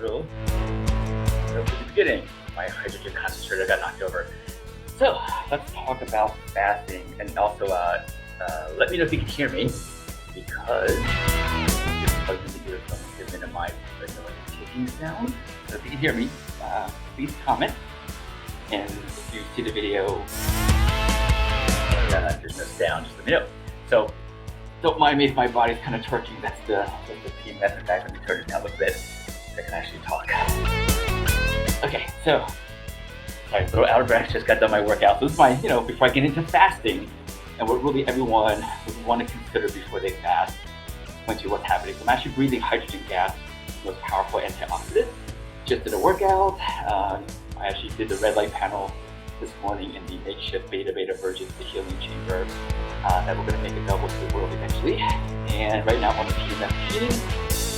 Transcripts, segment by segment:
little at the beginning. My hydrogen concentrator got knocked over. So let's talk about fasting, and also let me know if you can hear me, because just plugged in the earphones to minimize the noise ticking sound. So if you can hear me, please comment. And if you see the video, there's no sound, just let me know. So don't mind me if my body's kind of twerking. That's the PMS. In fact, let me turn it down a little bit so I can actually talk. Okay, so sorry, a little out of breath. Just got done my workout. So this is my, before I get into fasting, and what really everyone would want to consider before they fast, point to what's happening. So I'm actually breathing hydrogen gas, the most powerful antioxidant. Just did a workout. I actually did the red light panel this morning in the makeshift beta version of the healing chamber that we're going to make available to the world eventually. And right now I'm on the PMF machine,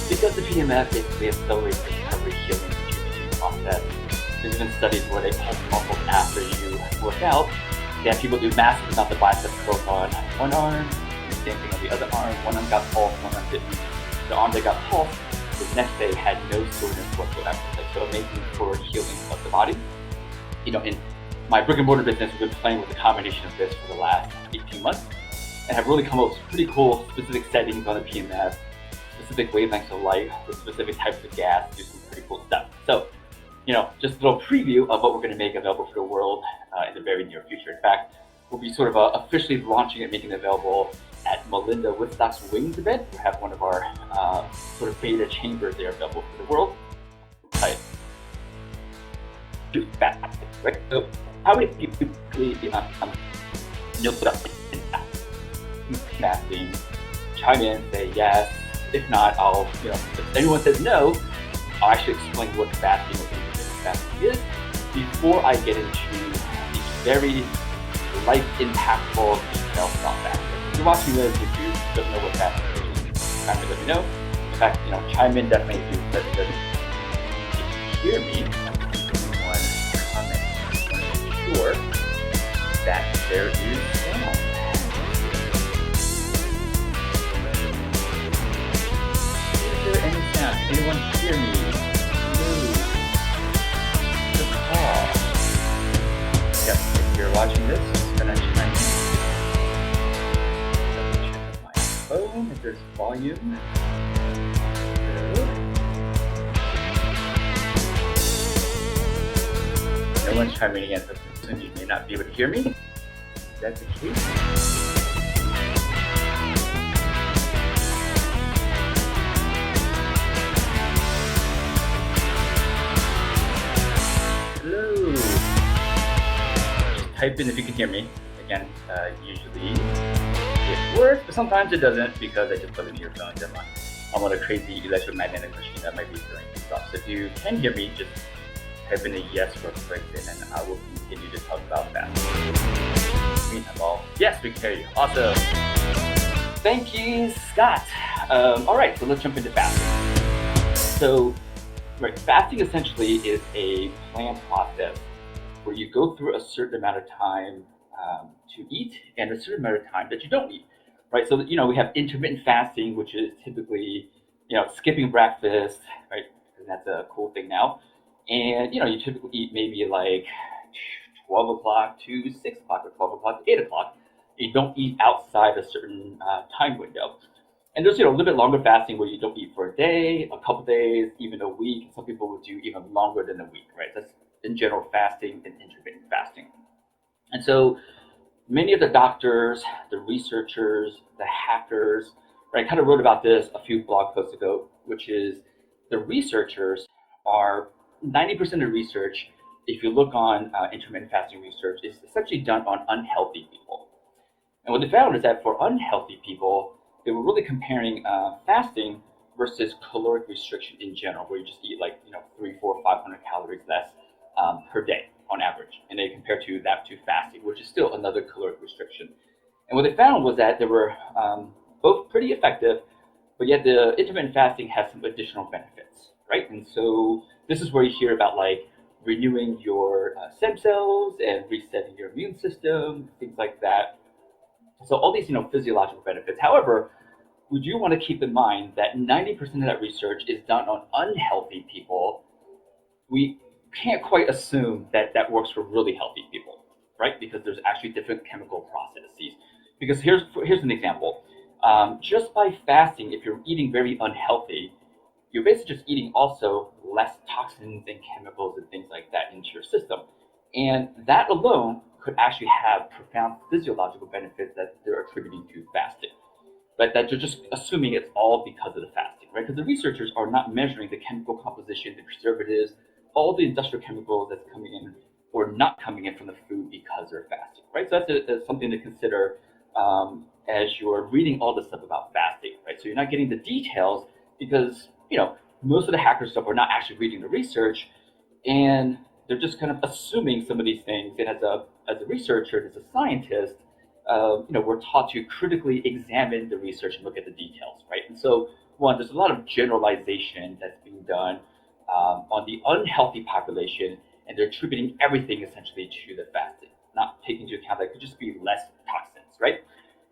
because the PMF basically accelerates the recovery, healing, rejuvenation process. There's been studies where they pulse muscles after you work out. They have people do massive amounts of bicep curls on one arm, the same thing on the other arm. One arm got pulsed, one arm didn't. The arm that got pulsed, the next day had no soreness whatsoever. So amazing for healing of the body. In my brick and mortar business, we've been playing with the combination of this for the last 18 months and have really come up with pretty cool specific settings on the PMF, specific wavelengths of light, with specific types of gas, do some pretty cool stuff. So, just a little preview of what we're going to make available for the world in the very near future. In fact, we'll be sort of officially launching it, making it available at Melinda Woodstock's Wings event. We have one of our sort of beta chambers there available for the world. Do fasting, right? So, how many people know fasting? Chime in, say yes. If not, I'll, if anyone says no, I'll actually explain what fasting or intermittent fasting is before I get into these very life-impactful details about fasting. If you're watching this, if you don't know what fasting is, kind of let me know. In fact, chime in definitely if you hear me. Sure that there is sound. Is there any sound? Anyone hear me? Move. The call. Yep, if you're watching this, it's gonna chime in. Double check my phone if there's volume. No one's chiming in, so you may not be able to hear me. Is that the case? Hello. Just type in if you can hear me. Again, usually it works, but sometimes it doesn't, because I just put in earphones and I'm on a crazy electromagnetic machine that might be throwing things off. So if you can hear me, just type in a yes real quick, and then I will continue to talk about that. Yes, we can hear you. Awesome. Thank you, Scott. All right, so let's jump into fasting. So, fasting essentially is a planned process where you go through a certain amount of time to eat and a certain amount of time that you don't eat. Right? So, we have intermittent fasting, which is typically, skipping breakfast, right? And that's a cool thing now. And, you typically eat maybe like 12 o'clock to 6 o'clock or 12 o'clock to 8 o'clock. You don't eat outside a certain time window. And there's, a little bit longer fasting where you don't eat for a day, a couple days, even a week. Some people would do even longer than a week, right? That's in general fasting and intermittent fasting. And so many of the doctors, the researchers, the hackers, right, kind of wrote about this a few blog posts ago, which is the researchers are 90% of research, if you look on intermittent fasting research, is essentially done on unhealthy people. And what they found is that for unhealthy people, they were really comparing fasting versus caloric restriction in general, where you just eat 300, 400, 500 calories less per day on average. And they compare that to fasting, which is still another caloric restriction. And what they found was that they were both pretty effective, but yet the intermittent fasting has some additional benefits, right? And so this is where you hear about renewing your stem cells and resetting your immune system, things like that. So all these, physiological benefits. However, we do want to keep in mind that 90% of that research is done on unhealthy people. We can't quite assume that that works for really healthy people, right? Because there's actually different chemical processes. Because here's an example. Just by fasting, if you're eating very unhealthy, you're basically just eating also less toxins and chemicals and things like that into your system. And that alone could actually have profound physiological benefits that they're attributing to fasting. But that you're just assuming it's all because of the fasting, right? Because the researchers are not measuring the chemical composition, the preservatives, all the industrial chemicals that's coming in or not coming in from the food because they're fasting, right? So that's something to consider as you're reading all this stuff about fasting, right? So you're not getting the details because, most of the hacker stuff are not actually reading the research, and they're just kind of assuming some of these things. And as a researcher and as a scientist, we're taught to critically examine the research and look at the details, right? And so, one, there's a lot of generalization that's being done on the unhealthy population, and they're attributing everything essentially to the fasting, not taking into account that it could just be less toxins, right?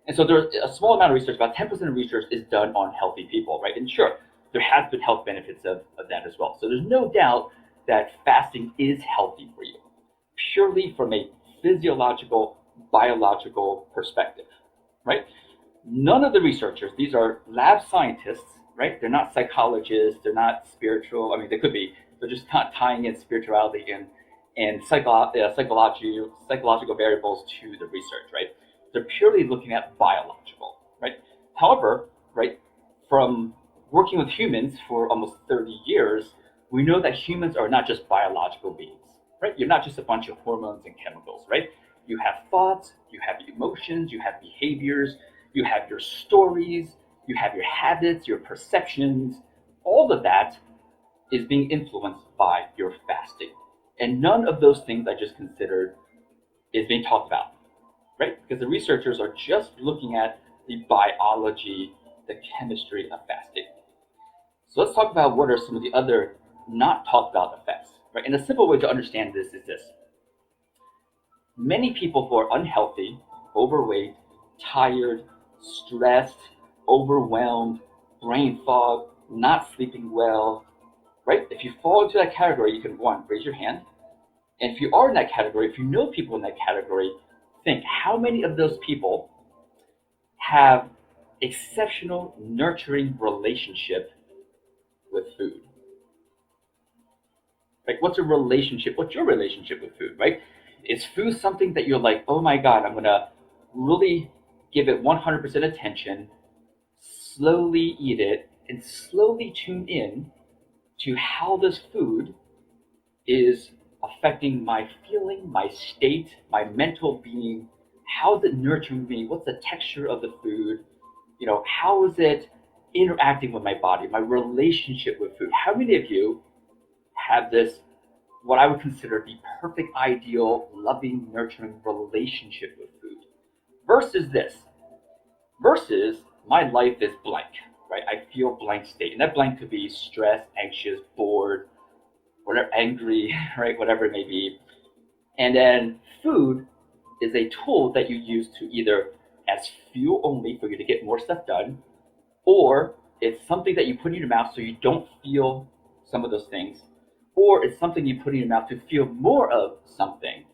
And so there's a small amount of research, about 10% of research is done on healthy people, right? And sure, there has been health benefits of that as well. So there's no doubt that fasting is healthy for you, purely from a physiological, biological perspective, right? None of the researchers, these are lab scientists, right? They're not psychologists, they're not spiritual. I mean, they could be. They're just not tying in spirituality and psychological variables to the research, right? They're purely looking at biological, right? However, right, from working with humans for almost 30 years, we know that humans are not just biological beings, right? You're not just a bunch of hormones and chemicals, right? You have thoughts, you have emotions, you have behaviors, you have your stories, you have your habits, your perceptions. All of that is being influenced by your fasting. And none of those things I just considered is being talked about, right? Because the researchers are just looking at the biology, the chemistry of fasting. So let's talk about what are some of the other not talked about effects, right? And a simple way to understand this is this. Many people who are unhealthy, overweight, tired, stressed, overwhelmed, brain fog, not sleeping well, right? If you fall into that category, you can, one, raise your hand. And if you are in that category, if you know people in that category, think how many of those people have exceptional, nurturing relationship with food? Like, what's a relationship? What's your relationship with food, right? Is food something that you're like, oh my God, I'm going to really give it 100% attention, slowly eat it, and slowly tune in to how this food is affecting my feeling, my state, my mental being? How is it nurturing me? What's the texture of the food? How is it interacting with my body, my relationship with food? How many of you have this, what I would consider the perfect, ideal, loving, nurturing relationship with food? Versus my life is blank, right? I feel blank state. And that blank could be stressed, anxious, bored, whatever, angry, right? Whatever it may be. And then food is a tool that you use to either as fuel only for you to get more stuff done, or it's something that you put in your mouth so you don't feel some of those things, or it's something you put in your mouth to feel more of something,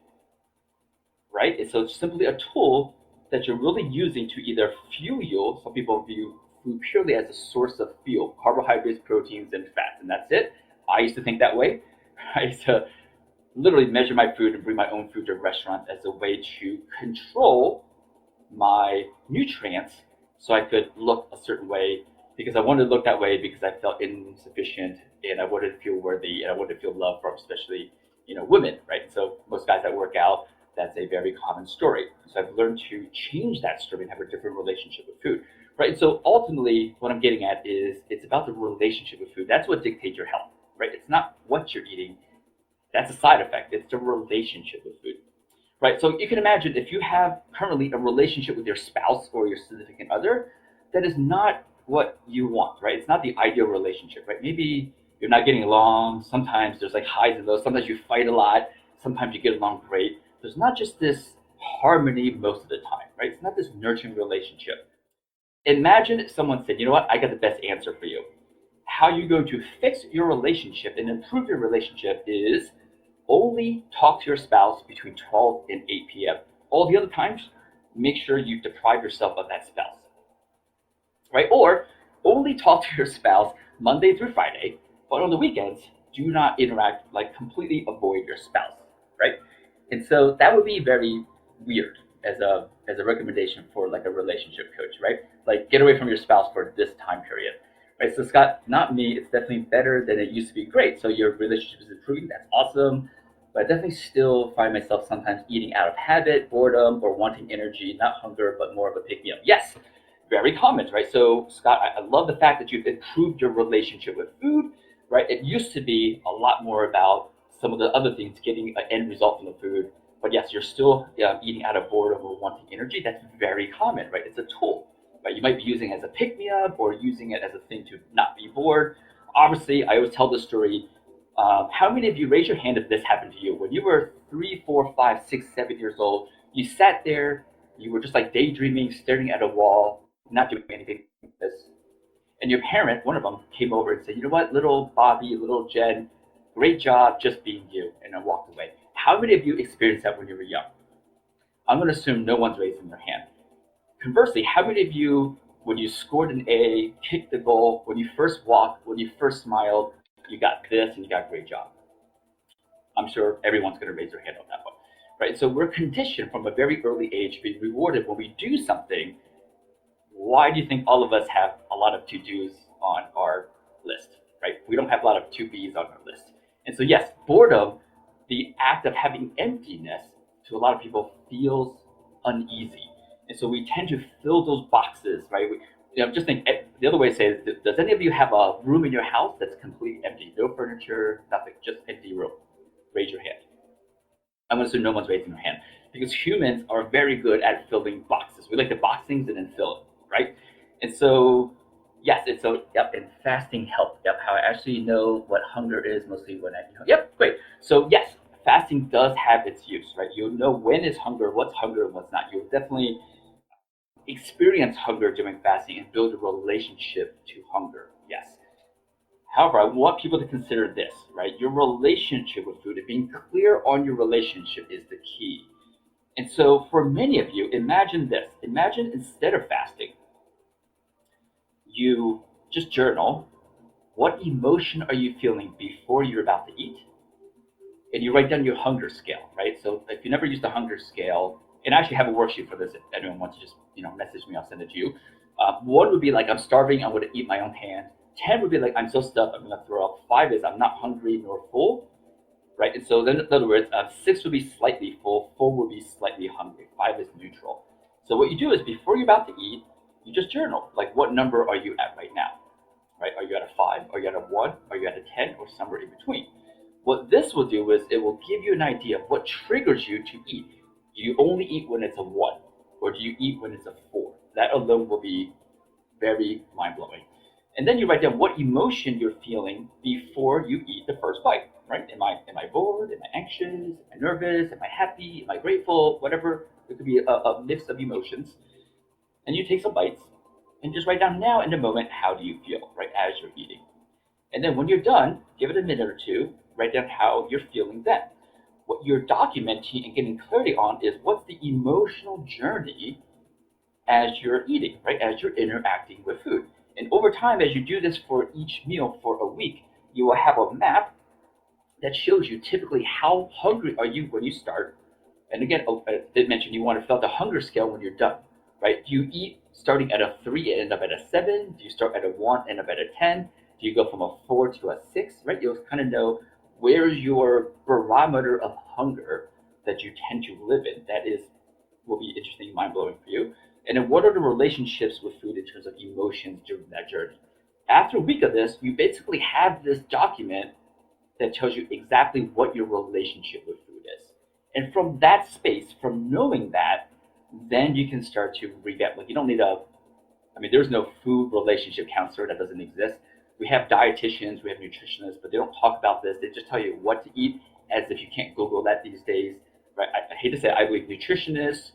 right? And so it's simply a tool that you're really using to either fuel you. Some people view food purely as a source of fuel, carbohydrates, proteins, and fats, and that's it. I used to think that way. I used to literally measure my food and bring my own food to restaurants as a way to control my nutrients so I could look a certain way, because I wanted to look that way because I felt insufficient and I wanted to feel worthy and I wanted to feel loved from especially, women, right? And so most guys that work out, that's a very common story. So I've learned to change that story and have a different relationship with food, right? And so ultimately what I'm getting at is it's about the relationship with food. That's what dictates your health, right? It's not what you're eating. That's a side effect. It's the relationship with food, right? So you can imagine if you have currently a relationship with your spouse or your significant other, that is not what you want, right? It's not the ideal relationship, right? Maybe you're not getting along. Sometimes there's like highs and lows. Sometimes you fight a lot. Sometimes you get along great. There's not just this harmony most of the time, right? It's not this nurturing relationship. Imagine if someone said, you know what, I got the best answer for you. How you're going to fix your relationship and improve your relationship is only talk to your spouse between 12 and 8 p.m. All the other times, make sure you deprive yourself of that spouse, right? Or only talk to your spouse Monday through Friday, but on the weekends, do not interact, like completely avoid your spouse, right? And so that would be very weird as a recommendation for like a relationship coach, right? Like get away from your spouse for this time period, right? So Scott, not me. It's definitely better than it used to be. Great. So your relationship is improving. That's awesome. But I definitely still find myself sometimes eating out of habit, boredom, or wanting energy, not hunger, but more of a pick me up. Yes, very common, right? So Scott, I love the fact that you've improved your relationship with food, right? It used to be a lot more about some of the other things, getting an end result from the food. But yes, you're still eating out of boredom or wanting energy. That's very common, right? It's a tool, right? You might be using it as a pick me up or using it as a thing to not be bored. Obviously, I always tell the story. How many of you raise your hand if this happened to you when you were 3, 4, 5, 6, 7 years old? You sat there, you were just like daydreaming, staring at a wall, not doing anything like this. And your parent, one of them, came over and said, you know what, little Bobby, little Jen, great job just being you, and then walked away. How many of you experienced that when you were young? I'm going to assume no one's raising their hand. Conversely, how many of you, when you scored an A, kicked the goal, when you first walked, when you first smiled, you got this and you got a great job? I'm sure everyone's going to raise their hand on that one, right? So we're conditioned from a very early age to be rewarded when we do something. Why do you think all of us have a lot of to-dos on our list, right? We don't have a lot of to-bes on our list. And so yes, boredom, the act of having emptiness, to a lot of people feels uneasy. And so we tend to fill those boxes, right? Just think, the other way to say it is, does any of you have a room in your house that's completely empty? No furniture, nothing, just empty room. Raise your hand. I'm going to assume no one's raising their hand because humans are very good at filling boxes. We like to box things and then fill it, right? And so, yes, and so, yep, and fasting helped. Yep, how I actually know what hunger is mostly when yep, great. So, yes, fasting does have its use, right? You'll know when is hunger, what's hunger, and what's not. You'll definitely experience hunger during fasting and build a relationship to hunger, yes. However, I want people to consider this, right? Your relationship with food and being clear on your relationship is the key. And so for many of you, imagine this. Imagine instead of fasting, you just journal. What emotion are you feeling before you're about to eat? And you write down your hunger scale, right? So if you never used a hunger scale, and I actually have a worksheet for this if anyone wants to just message me, I'll send it to you. 1 would be like, I'm starving, I'm going to eat my own hand. 10 would be like, I'm so stuffed, I'm going to throw up. 5 is, I'm not hungry nor full, right? And so then, in other words, 6 would be slightly full, 4 would be slightly hungry, 5 is neutral. So what you do is before you're about to eat, you just journal. Like, what number are you at right now, right? Are you at a 5? Are you at a 1? Are you at a 10? Or somewhere in between? What this will do is it will give you an idea of what triggers you to eat. Do you only eat when it's a 1? Or do you eat when it's a 4? That alone will be very mind-blowing. And then you write down what emotion you're feeling before you eat the first bite, right? Am I bored? Am I anxious? Am I nervous? Am I happy? Am I grateful? Whatever. It could be a mix of emotions. And you take some bites and just write down now in the moment, how do you feel, right, as you're eating. And then when you're done, give it a minute or two, write down how you're feeling then. What you're documenting and getting clarity on is what's the emotional journey as you're eating, right, as you're interacting with food. And over time, as you do this for each meal for a week, you will have a map that shows you typically how hungry are you when you start. And again, I did mention you want to fill out the hunger scale when you're done, right? Do you eat starting at a 3 and end up at a 7? Do you start at a 1 and end up at a 10? Do you go from a 4 to a 6, right? You'll kind of know where's your barometer of hunger that you tend to live in. That will be interesting, mind-blowing for you. And then what are the relationships with food in terms of emotions during that journey? After a week of this, you basically have this document that tells you exactly what your relationship with food is. And from that space, from knowing that, then you can start to revamp. Like, you don't need there's no food relationship counselor. That doesn't exist. We have dietitians, we have nutritionists, but they don't talk about this. They just tell you what to eat, as if you can't Google that these days, right? I hate to say it, I believe nutritionists,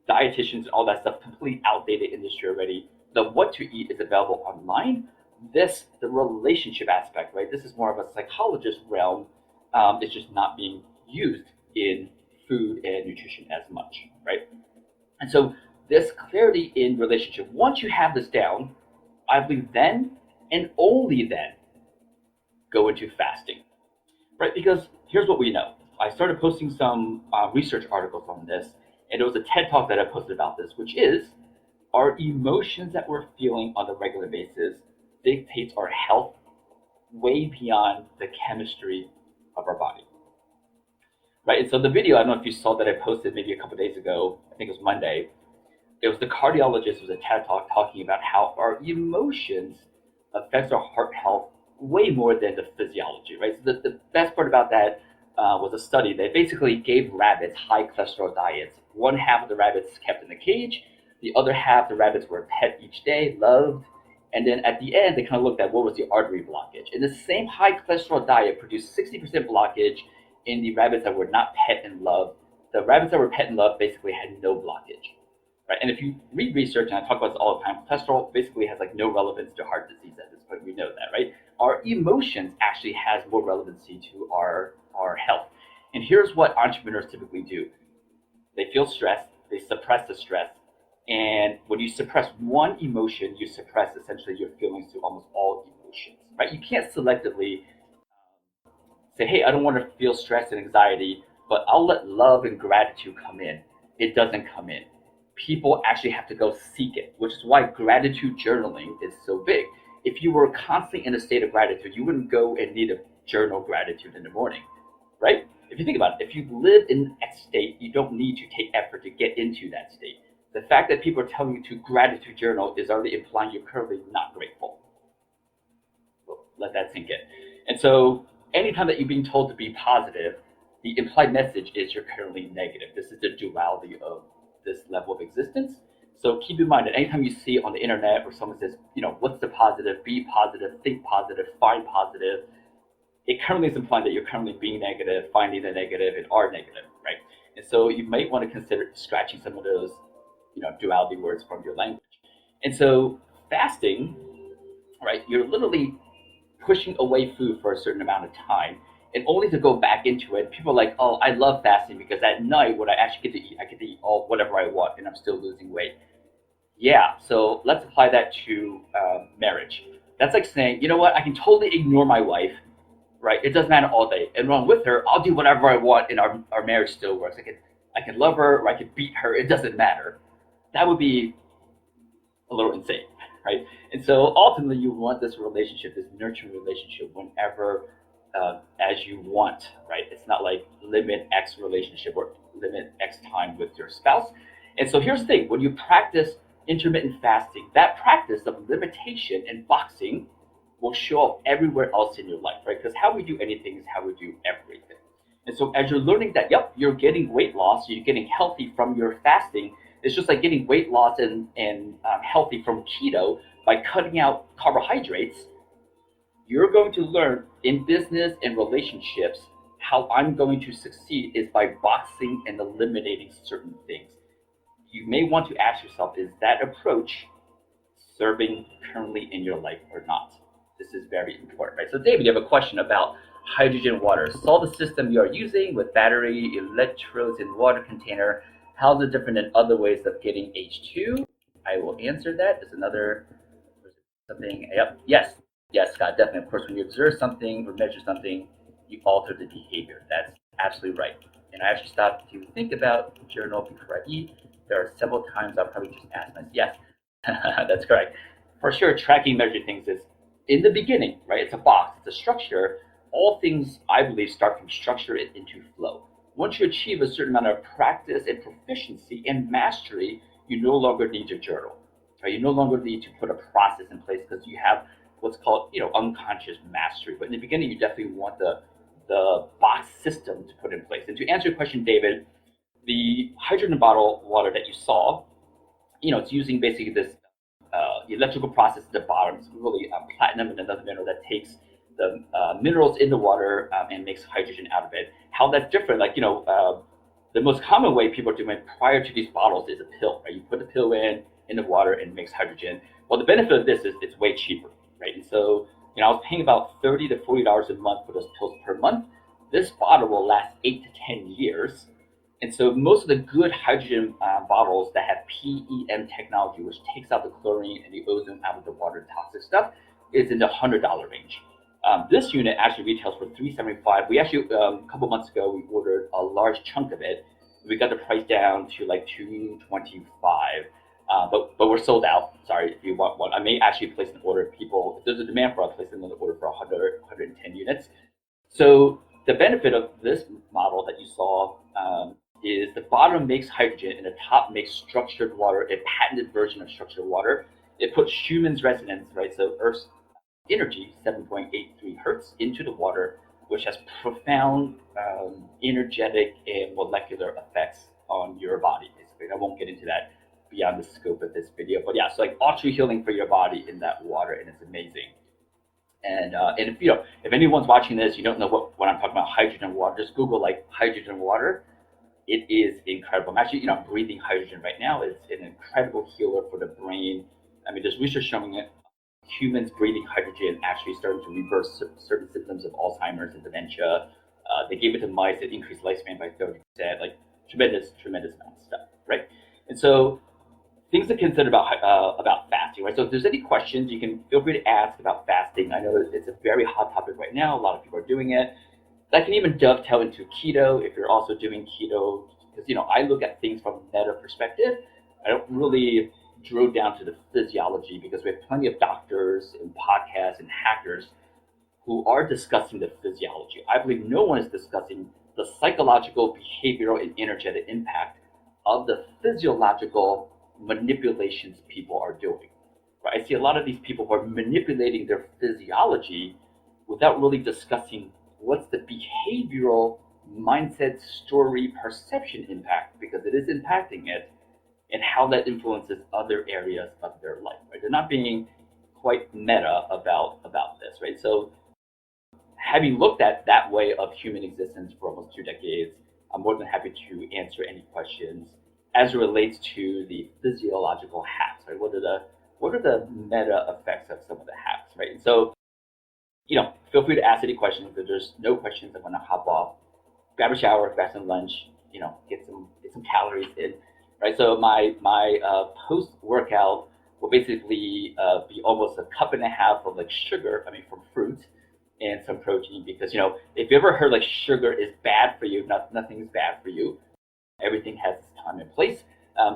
dietitians, and all that stuff, completely outdated industry already. The what to eat is available online. The relationship aspect, right? This is more of a psychologist realm. It's just not being used in food and nutrition as much, right? And so this clarity in relationship, once you have this down, I believe then and only then go into fasting, right? Because here's what we know. I started posting some research articles on this, and it was a TED talk that I posted about this, which is our emotions that we're feeling on a regular basis dictates our health way beyond the chemistry of our body. Right. And so the video, I don't know if you saw that I posted maybe a couple of days ago, I think it was Monday. It was the cardiologist, it was a TED talk talking about how our emotions affects our heart health way more than the physiology, right? So the best part about that was a study that basically gave rabbits high cholesterol diets. One half of the rabbits kept in the cage, the other half the rabbits were pet each day, loved, and then at the end they kind of looked at what was the artery blockage. And the same high cholesterol diet produced 60% blockage in the rabbits that were not pet and loved. The rabbits that were pet and loved basically had no blockage. Right? And if you read research, and I talk about this all the time, cholesterol basically has like no relevance to heart disease at this point. We know that, right? Our emotions actually has more relevancy to our health. And here's what entrepreneurs typically do. They feel stressed, they suppress the stress, and when you suppress one emotion, you suppress essentially your feelings to almost all emotions, right? You can't selectively say, hey, I don't want to feel stress and anxiety, but I'll let love and gratitude come in. It doesn't come in. People actually have to go seek it, which is why gratitude journaling is so big. If you were constantly in a state of gratitude, you wouldn't go and need a journal gratitude in the morning, right? If you think about it, if you live in that state, you don't need to take effort to get into that state. The fact that people are telling you to gratitude journal is already implying you're currently not grateful. Well, let that sink in. And so anytime that you're being told to be positive, the implied message is you're currently negative. This is the duality of this level of existence. So keep in mind that anytime you see on the internet where someone says, what's the positive, be positive, think positive, find positive, it currently is implying that you're currently being negative, finding the negative, and are negative, right? And so you might want to consider scratching some of those, duality words from your language. And so fasting, right, you're literally pushing away food for a certain amount of time and only to go back into it. People are like, oh, I love fasting because at night when I actually get to eat, I get to eat all whatever I want and I'm still losing weight. Yeah, so let's apply that to marriage. That's like saying, you know what, I can totally ignore my wife, right? It doesn't matter all day. And when I'm with her, I'll do whatever I want and our marriage still works. I can love her or I can beat her. It doesn't matter. That would be a little insane, right? And so ultimately, you want this relationship, this nurturing relationship, whenever as you want, right? It's not like limit X relationship or limit X time with your spouse. And so here's the thing: when you practice intermittent fasting, that practice of limitation and boxing will show up everywhere else in your life, right? Because how we do anything is how we do everything. And so as you're learning that, yep, you're getting weight loss, you're getting healthy from your fasting. It's just like getting weight loss and healthy from keto by cutting out carbohydrates. You're going to learn in business and relationships how I'm going to succeed is by boxing and eliminating certain things. You may want to ask yourself, is that approach serving currently in your life or not? This is very important, right? So David, you have a question about hydrogen water. Solve the system you are using with battery, electrodes, and water container. How is it different than other ways of getting H2? I will answer that. There's another something. Yep. Yes, Scott, definitely. Of course, when you observe something or measure something, you alter the behavior. That's absolutely right. And I actually stopped to think about journal before I eat. There are several times I'll probably just ask myself, yes, that's correct. For sure, tracking, measuring things is in the beginning, right? It's a box, it's a structure. All things, I believe, start from structure into flow. Once you achieve a certain amount of practice and proficiency and mastery, you no longer need to journal. Right? You no longer need to put a process in place because you have what's called, unconscious mastery. But in the beginning, you definitely want the box system to put in place. And to answer your question, David, the hydrogen bottle water that you saw, it's using basically this electrical process at the bottom. It's really platinum and another mineral that takes the minerals in the water and makes hydrogen out of it. How that's different, the most common way people are doing it prior to these bottles is a pill, right? You put the pill in the water and it makes hydrogen. Well, the benefit of this is it's way cheaper, right? And so, I was paying about $30 to $40 a month for those pills per month. This bottle will last 8 to 10 years. And so most of the good hydrogen bottles that have PEM technology, which takes out the chlorine and the ozone out of the water toxic stuff, is in the $100 range. This unit actually retails for $375. We actually, a couple months ago, we ordered a large chunk of it. We got the price down to like $225. But we're sold out. Sorry, if you want one. I may actually place an order. If there's a demand for it, I'll place another order for 110 units. So the benefit of this model that you saw is the bottom makes hydrogen and the top makes structured water, a patented version of structured water. It puts Schumann's resonance, right? So Earth's energy, 7.83 hertz, into the water, which has profound energetic and molecular effects on your body, basically. I won't get into that beyond the scope of this video, but yeah, so like ultra healing for your body in that water, and it's amazing. And if anyone's watching this, you don't know what I'm talking about, hydrogen water, just Google like hydrogen water. It is incredible. I'm actually, breathing hydrogen right now. It's an incredible healer for the brain. I mean, there's research showing it. Humans breathing hydrogen actually starting to reverse certain symptoms of Alzheimer's and dementia. They gave it to mice. It increased lifespan by 30%. Like tremendous amount of stuff, right? And so things to consider about fasting, right? So if there's any questions, you can feel free to ask about fasting. I know that it's a very hot topic right now. A lot of people are doing it. That can even dovetail into keto if you're also doing keto, because I look at things from a meta perspective. I don't really drill down to the physiology, because we have plenty of doctors and podcasts and hackers who are discussing the physiology. I believe no one is discussing the psychological, behavioral, and energetic impact of the physiological manipulations people are doing. Right? I see a lot of these people who are manipulating their physiology without really discussing what's the behavioral mindset, story, perception impact, because it is impacting it, and how that influences other areas of their life. Right? They're not being quite meta about this, right? So having looked at that way of human existence for almost 2 decades, I'm more than happy to answer any questions as it relates to the physiological hacks, right? What are the meta effects of some of the hacks, right? And so, feel free to ask any questions. If there's no questions, I'm gonna hop off, grab a shower, grab some lunch, get some calories in, right? So my post workout will basically be almost a cup and a half of like sugar, from fruit, and some protein, because if you ever heard like sugar is bad for you, nothing is bad for you. Everything has its time and place.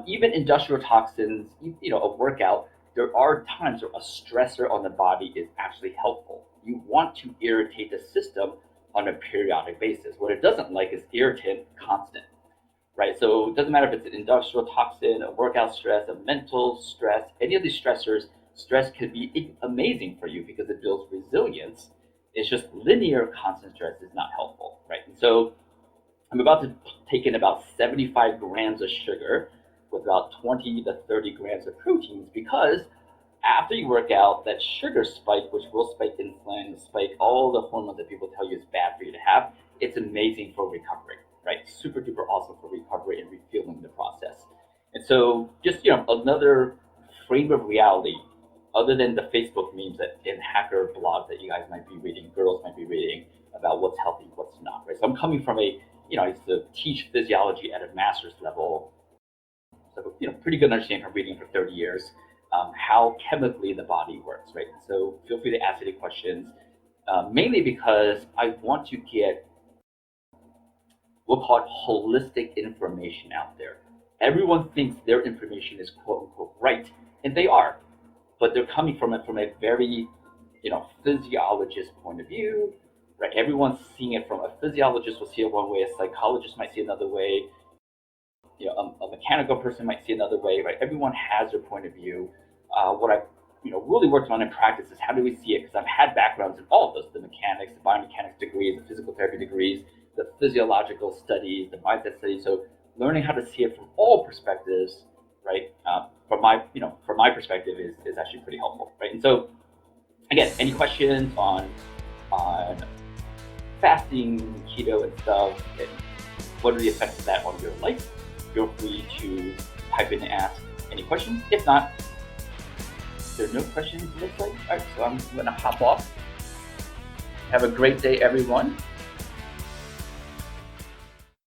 Even industrial toxins, a workout, there are times where a stressor on the body is actually helpful. You want to irritate the system on a periodic basis. What it doesn't like is irritant constant, right? So it doesn't matter if it's an industrial toxin, a workout stress, a mental stress, any of these stressors. Stress could be amazing for you because it builds resilience. It's just linear constant stress is not helpful, right? And so I'm about to take in about 75 grams of sugar with about 20 to 30 grams of proteins, because after you work out, that sugar spike, which will spike insulin, spike all the hormones that people tell you is bad for you to have, it's amazing for recovery, right? Super duper awesome for recovery and refueling the process. And so just, another frame of reality, other than the Facebook memes and hacker blogs that you guys might be reading, girls might be reading about what's healthy, what's not, right? So I'm coming from I used to teach physiology at a master's level. So, pretty good understanding from reading for 30 years, how chemically the body works, right? So feel free to ask any questions, mainly because I want to get, we'll call it holistic information out there. Everyone thinks their information is quote unquote right, and they are, but they're coming from it from a very, physiologist point of view, right? Everyone's seeing it from a physiologist will see it one way, a psychologist might see it another way, a mechanical person might see another way, right? Everyone has their point of view. What I've really worked on in practice is how do we see it? Because I've had backgrounds in all of those, the mechanics, the biomechanics degrees, the physical therapy degrees, the physiological studies, the mindset studies. So learning how to see it from all perspectives, right? From my perspective is actually pretty helpful, right? And so again, any questions on fasting, keto, and stuff, and what are the effects of that on your life? Feel free to type in and ask any questions. If not, There are no questions, it looks like. All right, so I'm going to hop off. Have a great day, everyone.